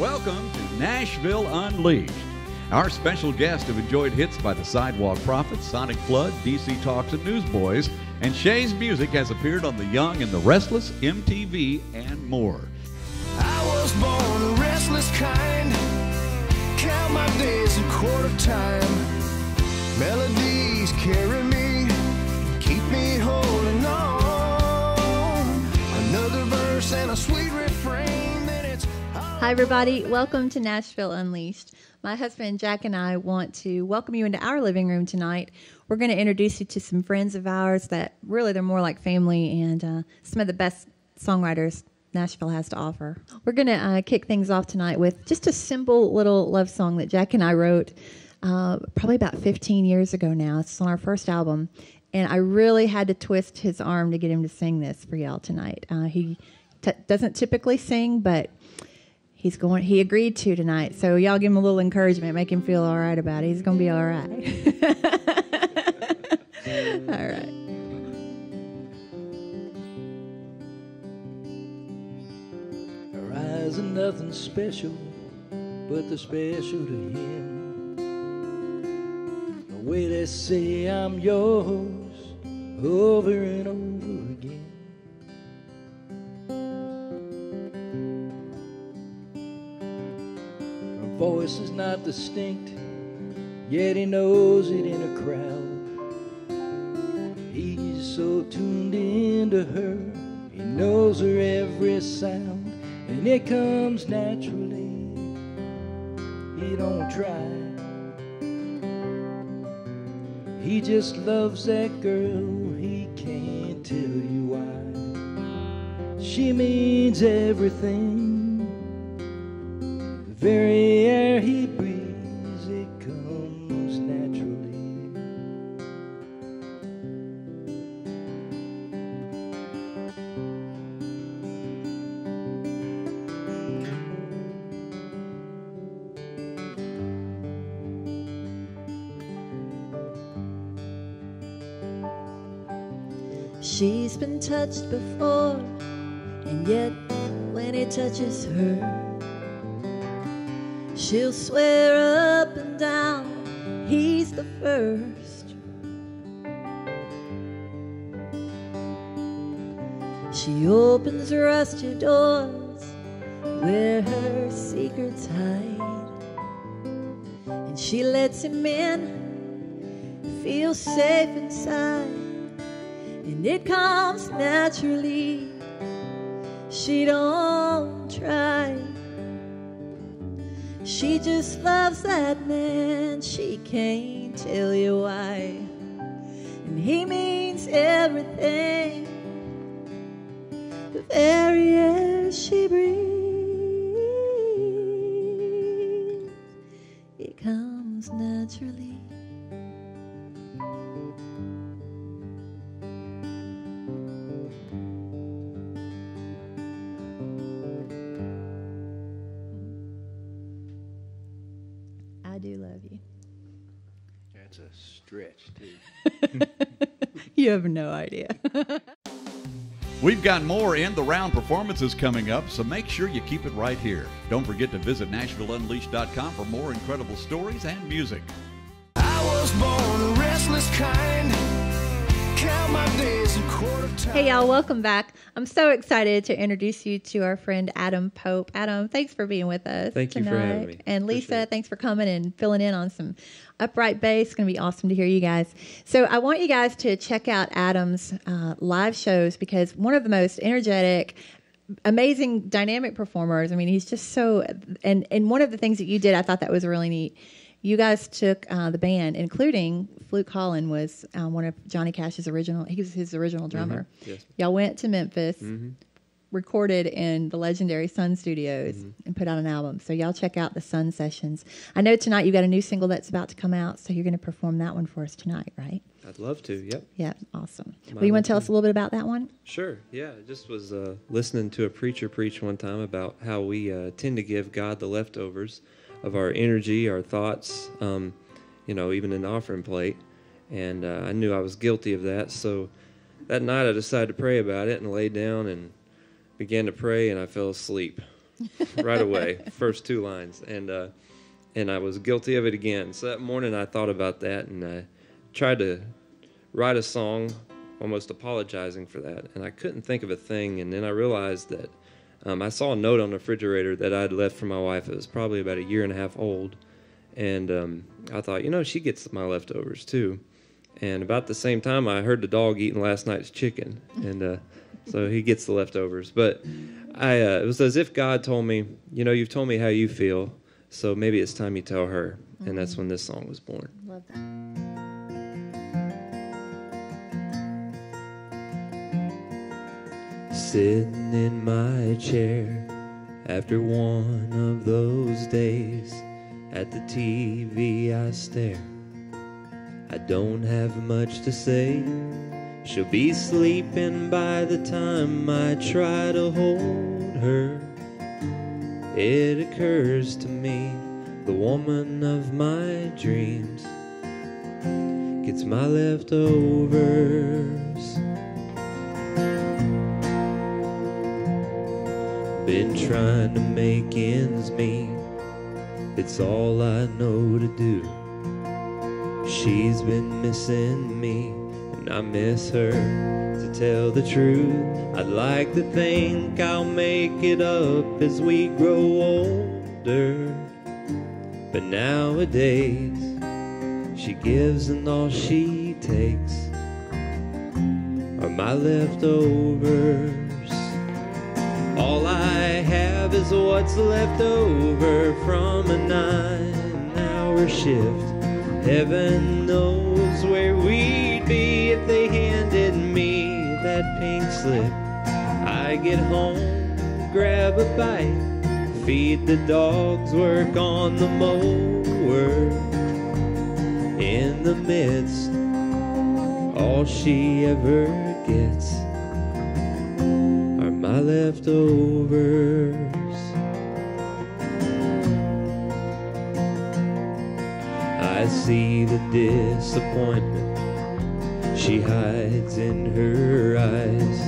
Welcome to Nashville Unleashed. Our special guests have enjoyed hits by the Sidewalk Prophets, Sonic Flood, DC Talks, and Newsboys, and Shea's music has appeared on The Young and the Restless, MTV, and more. I was born a restless kind, count my days in quarter time. Melodies carry me, keep me holding on. Another verse and a sweet refrain, then it's... Hi everybody, welcome to Nashville Unleashed. My husband Jack and I want to welcome you into our living room tonight. We're going to introduce you to some friends of ours that really they're more like family and some of the best songwriters Nashville has to offer. We're going to kick things off tonight with just a simple little love song that Jack and I wrote probably about 15 years ago now. It's on our first album, and I really had to twist his arm to get him to sing this for y'all tonight. He doesn't typically sing, but he agreed to tonight. So y'all give him a little encouragement, make him feel all right about it. He's going to be all right. All right. Her eyes are nothing special, but they're special to him. The way they say I'm yours over and over again. Her voice is not distinct, yet he knows it in a crowd. He's so tuned into her, he knows her every sound, and it comes naturally, he don't try. He just loves that girl, he can't tell you why. She means everything, the very air he breathes, it comes naturally. She's been touched before, and yet when he touches her, she'll swear up and down he's the first. She opens rusty doors where her secrets hide, and she lets him in, feel safe inside. And it comes naturally, she don't try. She just loves that man, she can't tell you why. And he means everything, the very air she breathes, it comes naturally. I do love you. That's a stretch, too. You have no idea. We've got more In the Round performances coming up, so make sure you keep it right here. Don't forget to visit NashvilleUnleashed.com for more incredible stories and music. I was born a restless kind, count my days in quarter time. Hey, y'all, welcome back. I'm so excited to introduce you to our friend Adam Pope. Adam, thanks for being with us Thank you tonight. for having me. And Lisa, Appreciate it. thanks for coming and filling in on some upright bass. It's going to be awesome to hear you guys. So I want you guys to check out Adam's live shows, because one of the most energetic, amazing, dynamic performers. I mean, he's just so... And one of the things that you did, I thought that was really neat. You guys took the band, including Fluke Holland was one of Johnny Cash's original... He was his original drummer. Mm-hmm. Yes. Y'all went to Memphis, Mm-hmm. recorded in the legendary Sun Studios, and put out an album. So y'all check out the Sun Sessions. I know tonight you got a new single that's about to come out, so you're going to perform that one for us tonight, right? I'd love to, yep. Yeah, awesome. Well, you want to tell us a little bit about that one? Sure, yeah. I just was listening to a preacher preach one time about how we tend to give God the leftovers of our energy, our thoughts, even in the offering plate. And I knew I was guilty of that. So that night I decided to pray about it and laid down and began to pray, and I fell asleep. right away, first two lines. And I was guilty of it again. So that morning I thought about that, and I tried to write a song almost apologizing for that. And I couldn't think of a thing. And then I realized that I saw a note on the refrigerator that I'd left for my wife. It was probably about 1.5 years old. And I thought, she gets my leftovers too. And about the same time, I heard the dog eating last night's chicken. And so he gets the leftovers. But it was as if God told me, you've told me how you feel, so maybe it's time you tell her. And that's when this song was born. Love that. Sitting in my chair after one of those days, at the TV I stare. I don't have much to say. She'll be sleeping by the time I try to hold her. It occurs to me, the woman of my dreams gets my leftovers. Been trying to make ends meet, it's all I know to do. She's been missing me, and I miss her. To tell the truth, I'd like to think I'll make it up as we grow older. But nowadays, she gives and all she takes are my leftovers. All I have is what's left over from a 9-hour shift. Heaven knows where we'd be if they handed me that pink slip. I get home, grab a bite, feed the dogs, work on the mower. In the midst, all she ever gets are my leftovers. I see the disappointment she hides in her eyes.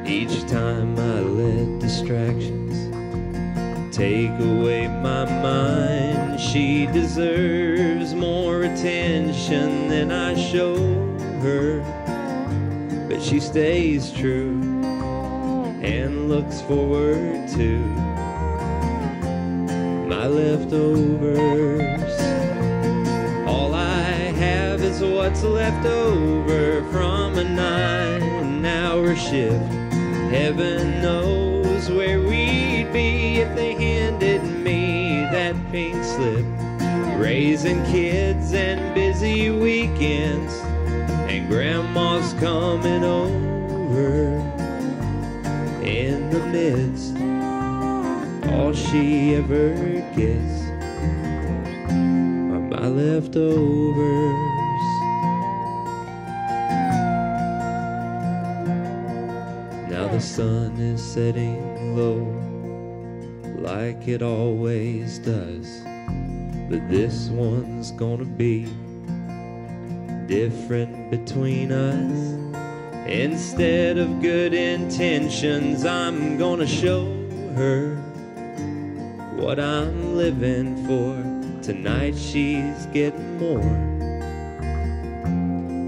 Each time I let distractions take away my mind, she deserves more attention than I show her. But she stays true and looks forward to my leftovers. All I have is what's left over from a 9-hour shift. Heaven knows where we'd be if they handed me that pink slip. Raising kids and busy weekends, and grandma's coming over. In the midst, all she ever gets are my leftovers. Now the sun is setting low, like it always does, but this one's gonna be different between us. Instead of good intentions, I'm gonna show her what I'm living for. Tonight she's getting more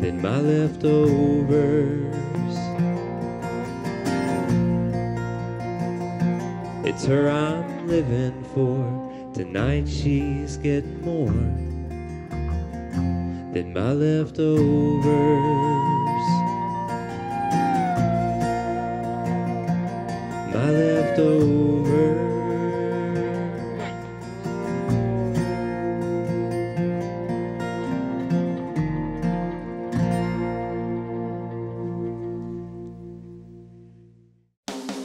than my leftovers. It's her I'm living for. Tonight she's getting more than my leftovers. My leftovers.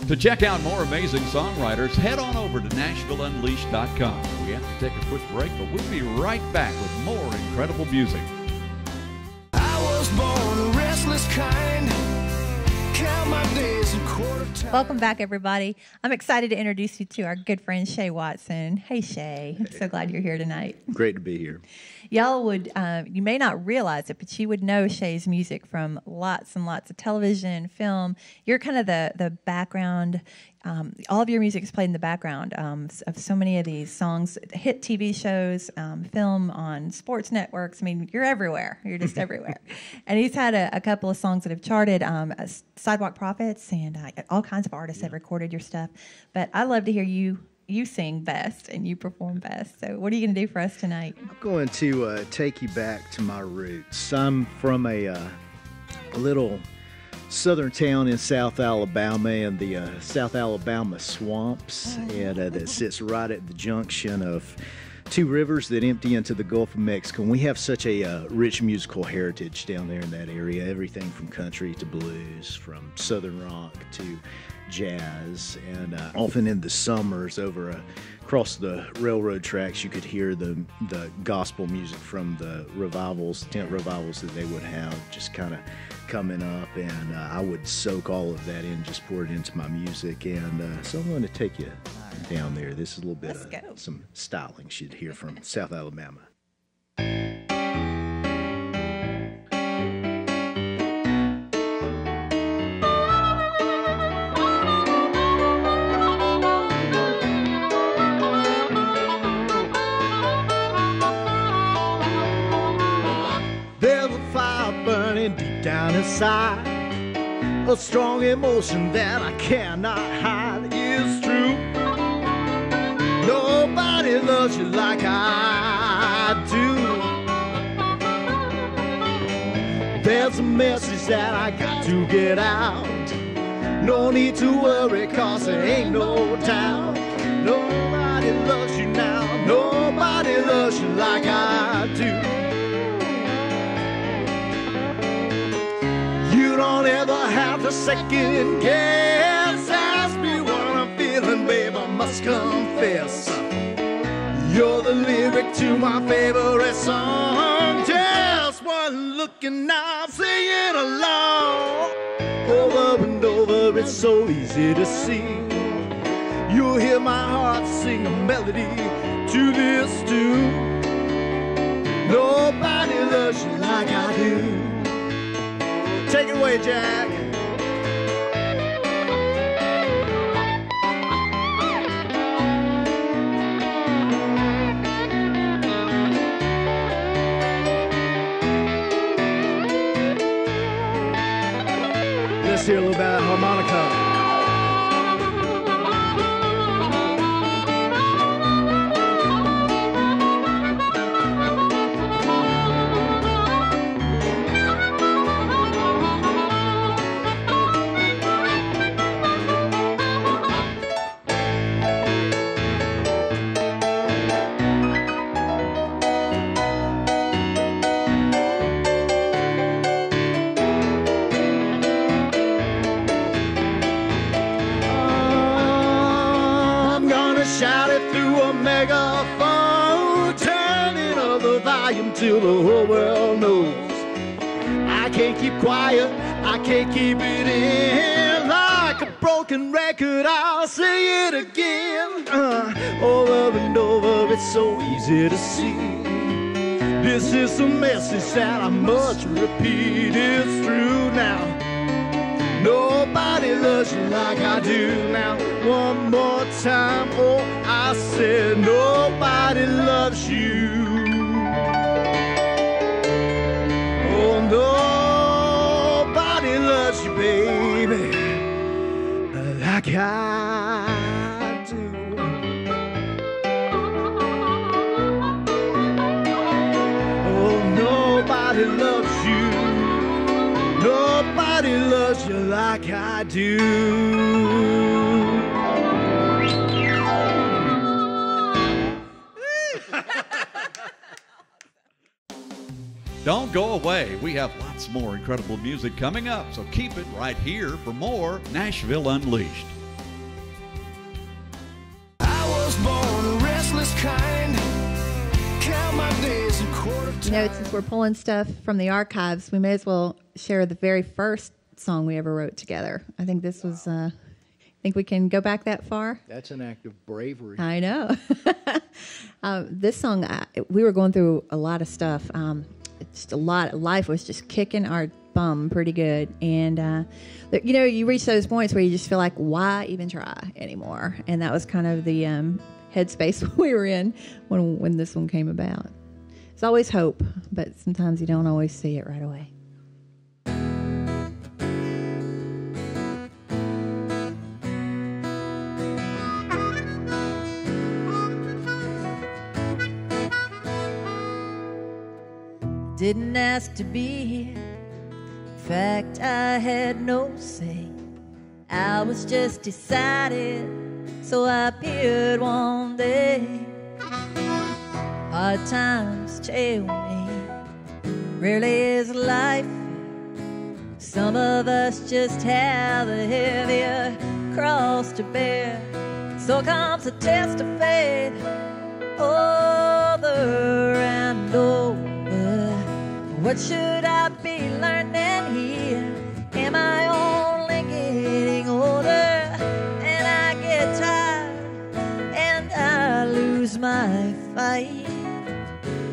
To check out more amazing songwriters, head on over to NashvilleUnleashed.com. We have to take a quick break, but we'll be right back with more incredible music. I was born a restless kind. Count my days in quarter time. Welcome back, everybody. I'm excited to introduce you to our good friend, Shea Watson. Hey, Shea. I'm so glad you're here tonight. Great to be here. Y'all would, you may not realize it, but you would know Shea's music from lots and lots of television, film. You're kind of the background all of your music is played in the background of so many of these songs, hit TV shows, film on sports networks. I mean, you're everywhere. You're just everywhere. And he's had a couple of songs that have charted, Sidewalk Prophets, and all kinds of artists have recorded your stuff. But I love to hear you sing best and you perform best. So what are you going to do for us tonight? I'm going to take you back to my roots. I'm from a little southern town in South Alabama in the South Alabama swamps, and that sits right at the junction of two rivers that empty into the Gulf of Mexico. And we have such a rich musical heritage down there in that area, everything from country to blues, from southern rock to jazz, and often in the summers across the railroad tracks you could hear the gospel music from the tent revivals that they would have just kind of coming up, and I would soak all of that in, just pour it into my music, and so I'm going to take you down there. This is a little bit of some styling you'd hear from South Alabama. There's a fire burning deep down inside, a strong emotion that I cannot hide. It's true, nobody loves you like I do. There's a message that I got to get out. No need to worry, cause there ain't no doubt. Nobody loves you now, nobody loves you like I do. You don't ever have to second guess. Ask me what I'm feeling, babe, I must confess. You're the lyric to my favorite song. Just one look and I'm singing along. Over and over, it's so easy to see. You'll hear my heart sing a melody to this tune. Nobody loves you like I do. Take it away, Jack. Let's hear a little bit of harmonica. Shout it through a megaphone, turning up the volume till the whole world knows. I can't keep quiet, I can't keep it in. Like a broken record, I'll say it again. Over and over, it's so easy to see. This is a message that I must repeat. It's true now. Nobody loves you like I do now. One more time, oh, I said nobody loves you. Oh, nobody loves you, baby, like I do. Oh, nobody loves you. Nobody loves you like I do. Don't go away. We have lots more incredible music coming up, so keep it right here for more Nashville Unleashed. I was born a restless kind. Count my days in quarter time. You know, since we're pulling stuff from the archives, we may as well share the very first song we ever wrote together. I think this was, think we can go back that far? That's an act of bravery. I know. This song, we were going through a lot of stuff. Just a lot. Life was just kicking our bum pretty good. And, you know, you reach those points where you just feel like, why even try anymore? And that was kind of the headspace we were in when this one came about. There's always hope, but sometimes you don't always see it right away. Didn't ask to be here. In fact, I had no say. I was just decided, so I appeared one day. Hard times trail me. Rarely is life. Some of us just have a heavier cross to bear. So comes a test of faith, over and over. What should I be learning here? Am I only getting older? And I get tired and I lose my fight.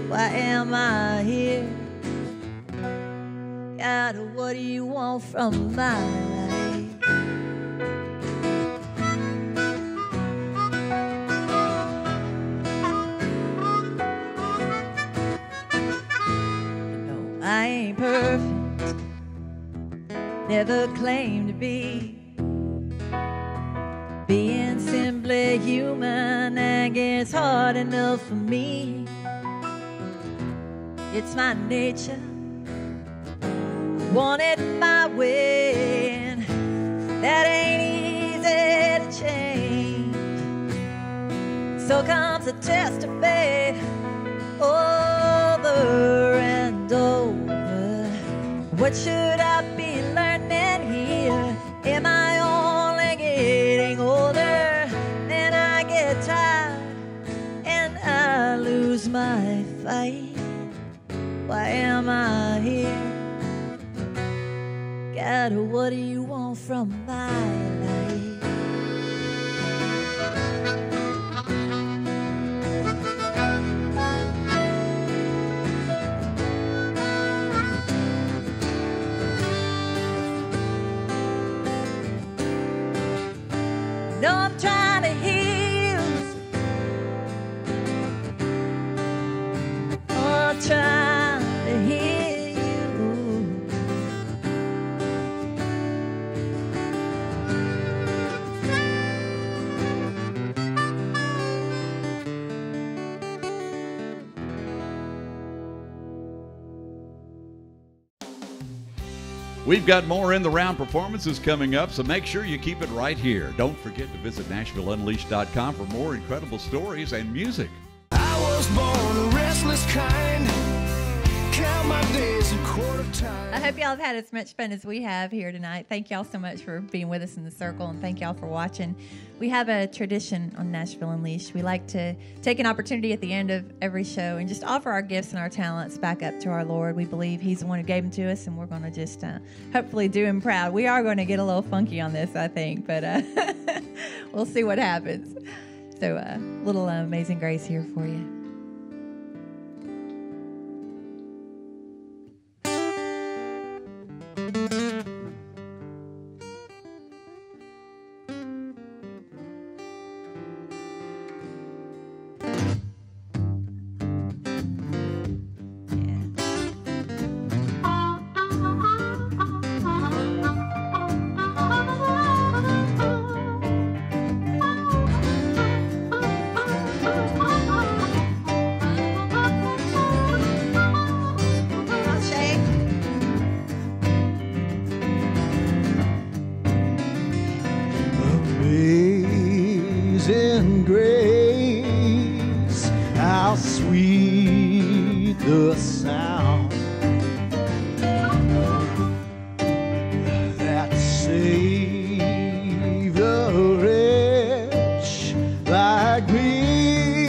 Why am I here? God, what do you want from my life? I ain't perfect, never claimed to be. Being simply human, I guess hard enough for me. It's my nature, want it my way, and that ain't easy to change. So comes a test of faith, over and over. What should I be learning here? Am I only getting older? And I get tired and I lose my fight. Why am I here? God, what do you want from my life? No, I'm trying to heal you. Oh, I'm trying to heal you. We've got more In the Round performances coming up, so make sure you keep it right here. Don't forget to visit NashvilleUnleashed.com for more incredible stories and music. I was born a restless kind. Count my days in quarter time. I hope y'all have had as much fun as we have here tonight. Thank y'all so much for being with us in the circle, and thank y'all for watching. We have a tradition on Nashville Unleashed. We like to take an opportunity at the end of every show and just offer our gifts and our talents back up to our Lord. We believe He's the one who gave them to us, and we're going to just hopefully do Him proud. We are going to get a little funky on this, I think, but we'll see what happens. So a little Amazing Grace here for you. Amazing grace, how sweet the sound that saved a wretch like me.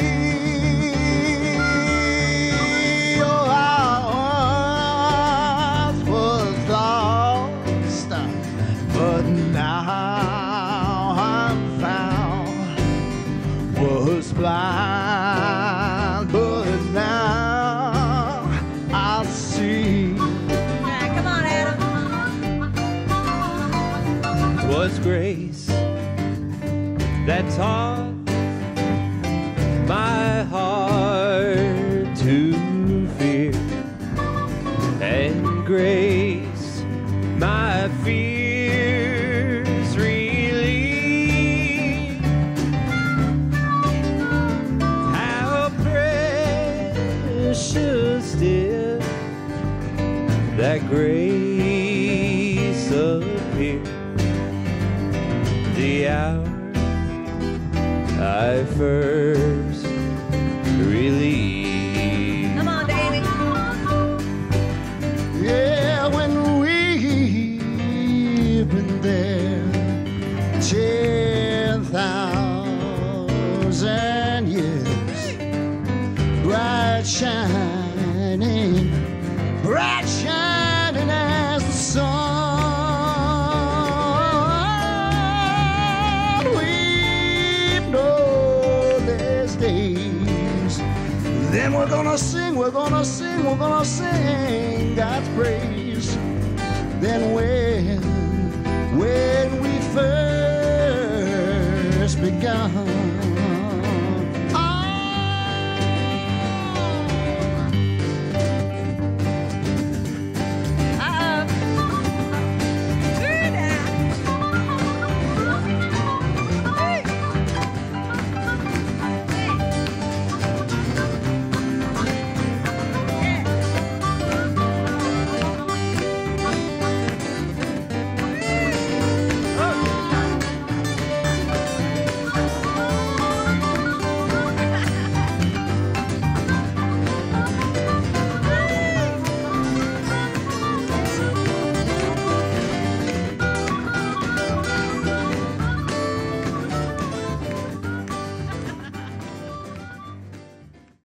Oh, I once was lost, but now I'm found. Was blind, but now I see. All right, come on, Adam. that taught my heart to fear, and grace my fears relieve. How precious did that grace appear, the hour I first relieved. Come on, Davey. Yeah, when we've been there 10,000 years, bright shining as the sun. We've known these days. Then we're gonna sing God's praise. Then when we first begun,